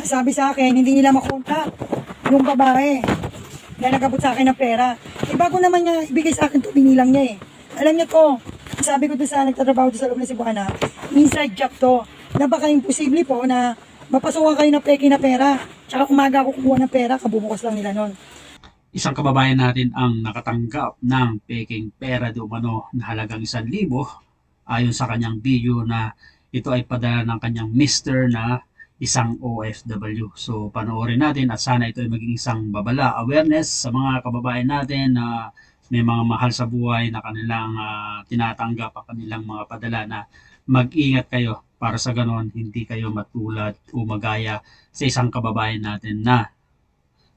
Sabi sa akin, hindi nila makontak yung babae na nagabot sa akin ng pera. Eh bago naman niya ibigay sa akin to, binilang niya eh. Alam niya to, sabi ko doon sa nagtatrabaho doon sa loob ng Cebuana, inside job to, na baka imposible po na mapasukan kayo ng peke na pera. Tsaka umaga ako kukuha ng pera, kabubukas lang nila nun. Isang kababayan natin ang nakatanggap ng peking pera di umano na halagang 1,000 ayon sa kanyang video na ito ay padala ng kanyang mister na isang OFW. So panoorin natin at sana ito ay maging isang babala, awareness sa mga kababayan natin na may mga mahal sa buhay na kanilang tinatanggap ang kanilang mga padala na mag-ingat kayo para sa ganon hindi kayo matulad o magaya sa isang kababayan natin na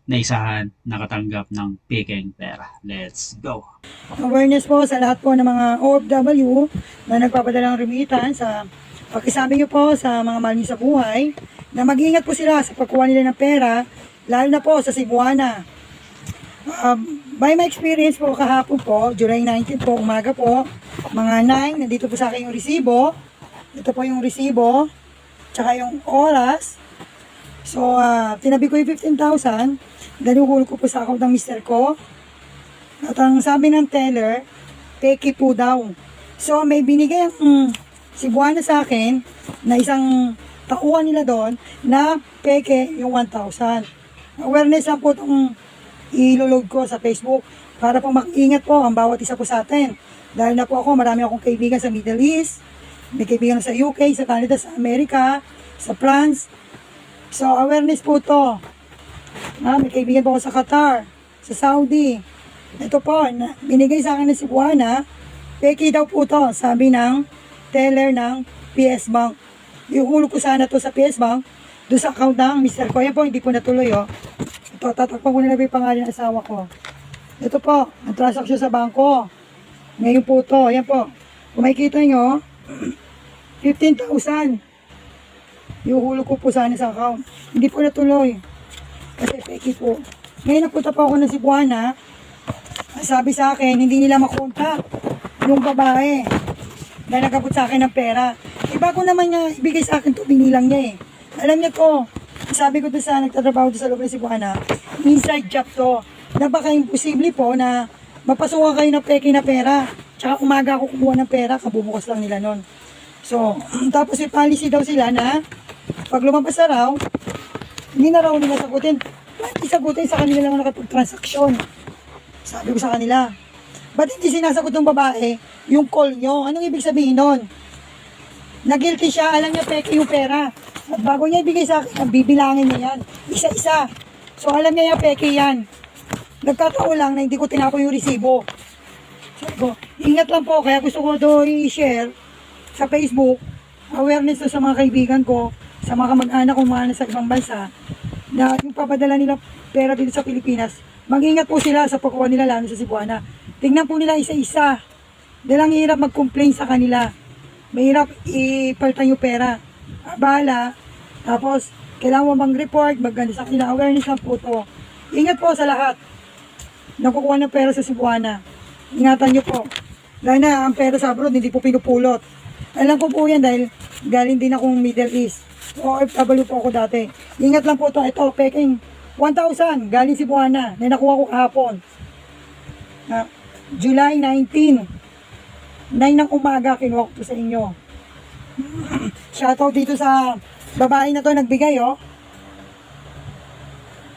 naisahan nakatanggap ng peking pera. Let's go! Awareness po sa lahat po ng mga OFW na nagpapadala ng remittance sa pakisabi niyo po sa mga mahal niyo sa buhay na mag-ingat po sila sa pagkuha nila ng pera, lalo na po sa Cebuana. By my experience po kahapon po, July 19 po, umaga po, mga 9, nandito po sa akin yung resibo. Ito po yung resibo, tsaka yung oras. So, tinabi ko yung 15,000, daluhul ko po sa account ng mister ko. At ang sabi ng teller, peke po daw. So, may binigay ang Cebuana sa akin na isang tauhan nila doon na peke yung 1,000. Awareness lang po itong ilulog ko sa Facebook para po mag-ingat po ang bawat isa po sa atin. Dahil na po ako, marami akong kaibigan sa Middle East, may kaibigan sa UK, sa Canada, sa Amerika, sa France. So, awareness po to. May kaibigan po ako sa Qatar, sa Saudi. Ito po, binigay sa akin ng Cebuana, peke daw po to, sabi ng teller ng PS Bank. Ihulog ko sana to sa PS Bank, doon sa account ng Mr. ko. Yan po, hindi po natuloy, oh. Ito, tatakpan ko na yung pangalan ng asawa ko. Ito po, ang transaksyon sa bangko. Ngayon po to, yan po. Kung makikita nyo, 15,000. Ihulog ko po sana sa account. Hindi po natuloy. Kasi peke po. Ngayon napunta po ako ng Cebuana. Sabi sa akin, hindi nila makontak yung babae na nagabot sa akin ng pera. Eh bago naman niya ibigay sa akin to, binilang niya eh. Alam niya to, sabi ko doon sa nagtatrabaho doon sa loob ng Cebuana, inside job to, na baka imposible po na mapasukan kayo ng peke na pera. Tsaka umaga ako kukuha ng pera, kabubukas lang nila nun. So, tapos may policy daw sila na pag lumabas na raw, hindi na raw nila sagutin. Bakit isagutin sa kanila lang nakapag-transaksyon? Sabi ko sa kanila, ba't hindi sinasagot ng babae yung call nyo? Anong ibig sabihin nun? Na-guilty siya, alam niya peke yung pera. At bago niya ibigay sa akin, bibilangin niya yan. Isa-isa. So alam niya yung peke yan. Nagkataon lang na hindi ko tinapon yung resibo. Sabi ko, ingat lang po, kaya gusto ko ito i-share sa Facebook. Awareness to sa mga kaibigan ko, sa mga kamag-anak kong mga nasa ibang bansa, na yung papadala nila pera dito sa Pilipinas, mag-ingat po sila sa pagkuha nila lalo sa Cebuana. Tingnan po nila isa-isa. Dahil ang hirap mag-complain sa kanila. Mahirap ipalitan yung pera. Bahala. Tapos, kailangan mo mag-report, maganda sa kanila. Awareness lang po to. Ingat po sa lahat. Nakukuha ng pera sa Cebuana. Ingatan nyo po. Dahil na ang pera sa abroad, hindi po pinupulot. Alam ko po yan dahil galing din akong Middle East. OFW po ako dati. Ingat lang po to. Ito, peking 1,000 galing Cebuana na nakuha ko kahapon. July 19. 9 ng umaga kinuha ko to sa inyo. Shoutout dito sa babae na to nagbigay, oh.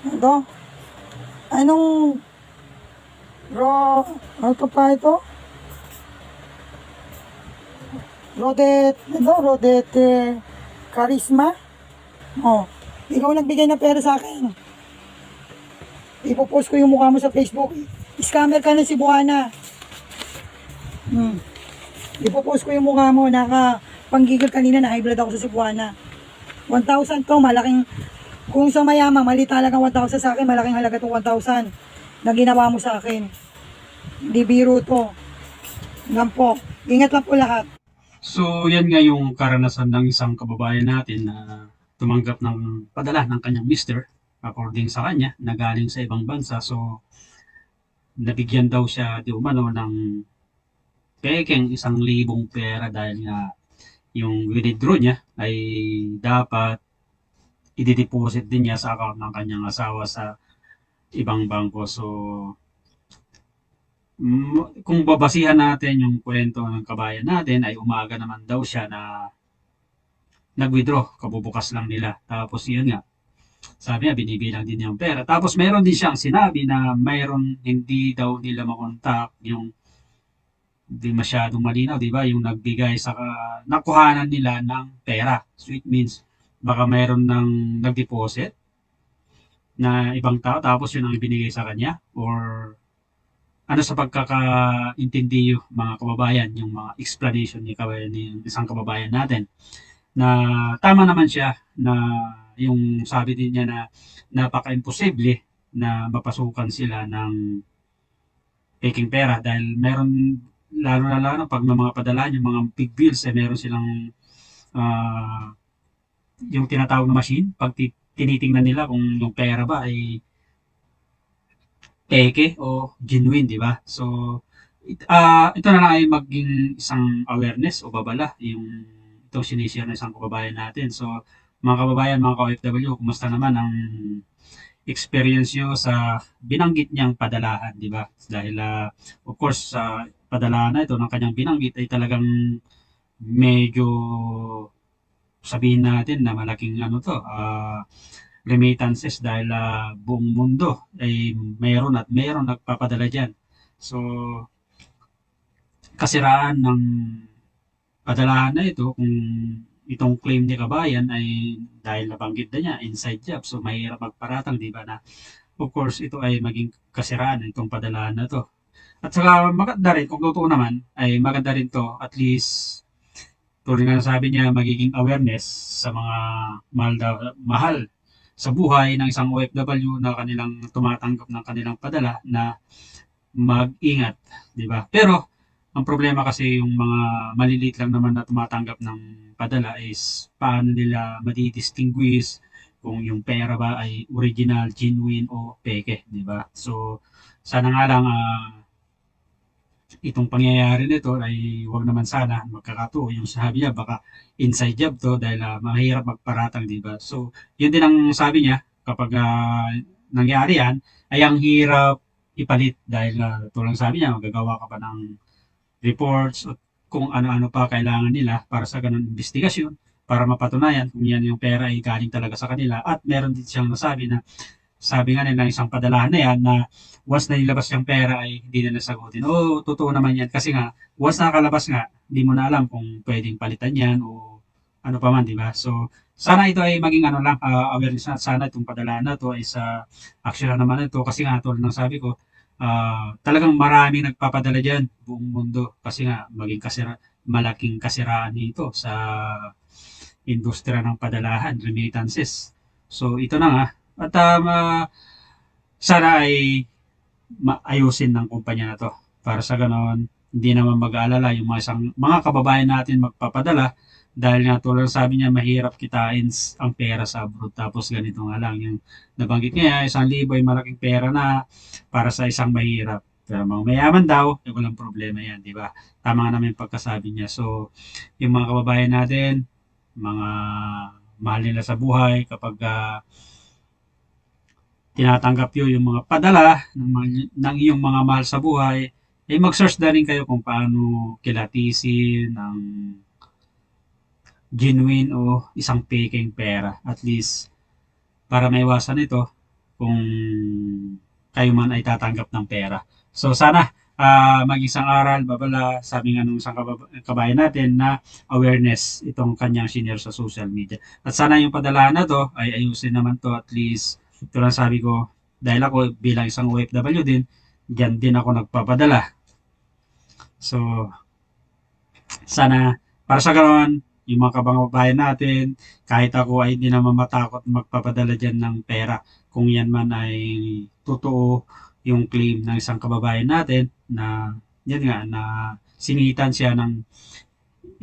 Ito. Anong ano to pa ito? Rodete Charisma. Oh, ikaw nagbigay ng pera sa akin. Ipopost ko yung mukha mo sa Facebook. Scammer ka na Cebuana. Ipopost ko yung mukha mo. Nakapanggigil kanina na high blood ako sa Cebuana. 1,000 to, malaking, kung sa mayamang, mali talagang 1,000 sa akin, malaking halaga itong 1,000 na ginawa mo sa akin. Hindi biro to. Yan po. Ingat lang po lahat. So yan nga yung karanasan ng isang kababayan natin na tumanggap ng padala ng kanyang mister according sa kanya na galing sa ibang bansa. So nabigyan daw siya di umano ng pekeng 1,000 pera dahil nga yung withdraw niya ay dapat i-deposit din niya sa account ng kanyang asawa sa ibang bangko. So, kung babasihan natin yung kwento ng kabayan natin, ay umaga naman daw siya na nag-withdraw, kabubukas lang nila. Tapos yun nga, sabi niya, binibilang din niya yung pera. Tapos meron din siyang sinabi na mayroon hindi daw nila makontak yung di masyadong malinaw, di ba? Yung nagbigay sa nakuhanan nila ng pera. So it means, baka mayroon ng nag-deposit na ibang tao, tapos yun ang ibinigay sa kanya, or ano sa pagkakaintindi yung mga kababayan, yung mga explanation ni isang kababayan natin, na tama naman siya na yung sabi din niya na napaka-imposible na mapasukan sila ng taking pera dahil meron, lalo na lalo pag may mga padala yung mga big bills, eh meron silang ah, yung tinatawag na machine, pag tinitingnan nila kung yung pera ba ay peke o genuine, di ba? So, ito na lang ay maging isang awareness o babala yung ito sinishare ng isang kababayan natin. So, mga kababayan, mga ka-OFW, kumusta naman ang experience nyo sa binanggit niyang padalahan, di ba? Dahil, of course, sa padalahan na ito ng kanyang binanggit ay talagang medyo sabihin natin na malaking ano to, remittances dahil buong mundo ay mayroon at mayroon nagpapadala dyan. So, kasiraan ng padalahan na ito, kung itong claim ni kabayan ay dahil nabanggit na niya, inside job, so mahirap magparatang, di ba na of course ito ay maging kasiraan itong padalahan na to. At saka maganda rin, kung totoo naman, ay maganda rin to, at least tuloy nga sabi niya, magiging awareness sa mga mahal sa buhay ng isang OFW na kanilang tumatanggap ng kanilang padala na mag-ingat, di ba? Pero ang problema kasi yung mga maliliit lang naman na tumatanggap ng padala is paano nila madi-distinguish kung yung pera ba ay original, genuine o peke, di ba? So sana nga lang itong pangyayari nito ay wag naman sana magkakatuo. Yung sabi niya baka inside job to dahil mahirap magparatang, di ba? So yun din ang sabi niya kapag nangyari yan ay ang hirap ipalit dahil tulad sabi niya magagawa ka pa ng reports at kung ano-ano pa kailangan nila para sa ganun investigasyon para mapatunayan kung yan yung pera ay galing talaga sa kanila. At meron din siyang nasabi na sabi nga nila isang padalahan na yan na once na nilabas yung pera ay hindi na nasagutin. Oo, totoo naman yan kasi nga once nakalabas nga, hindi mo na alam kung pwedeng palitan yan o ano pa man, di ba? So, sana ito ay maging ano lang, awareness na sana itong padalahan na to ay sa action na naman ito kasi nga tulad ng sabi ko, talagang maraming nagpapadala dyan buong mundo kasi nga maging malaking kasiraan nito sa industriya ng padalahan, remittances. So ito na nga at sana ay ayusin ng kumpanya na to para sa ganon hindi naman mag-aalala yung mga kababayan natin magpapadala dahil nga tulad sabi niya mahirap kitain ang pera sa abroad tapos ganito nga lang yung nabanggit niya 1,000 ay malaking pera na para sa isang mahirap pero mga mayaman daw walang problema yan, di ba? Tama nga naman yung pagkasabi niya. So yung mga kababayan natin mga mahal nila sa buhay kapag tinatanggap nyo yung mga padala ng iyong mga mahal sa buhay, eh mag-search na rin kayo kung paano kilatisin ng genuine o isang peking pera. At least, para maiwasan ito kung kayo man ay tatanggap ng pera. So sana mag-isang aral, babala, sabi nga nung isang kabayan natin na awareness itong kanyang senior sa social media. At sana yung padala na to ay ayusin naman to at least. Ito lang sabi ko, dahil ako bilang isang OFW din, dyan din ako nagpapadala. So, sana para sa ganoon, yung mga kababayan natin, kahit ako ay hindi naman matakot magpapadala dyan ng pera. Kung yan man ay totoo yung claim ng isang kababayan natin na yan nga, na sinitan siya ng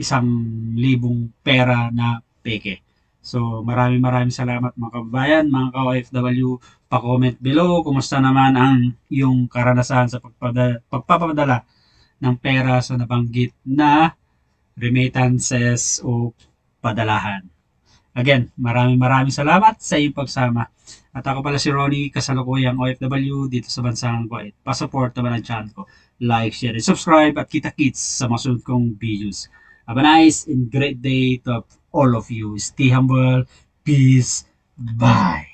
1,000 pera na peke. So maraming salamat mga kababayan, mga ka-OFW, pa-comment below kumusta naman ang yung karanasan sa pagpapadala ng pera sa nabanggit na remittances o padalahan. Again, maraming salamat sa iyong pagsama. At ako pala si Ronnie, kasalukuyang OFW dito sa bansang Kuwait. Pasupport naman ang channel ko. Like, share, and subscribe at kita-kits sa mga sunod kong videos. Have a nice and great day to all of you. Stay humble. Peace. Bye.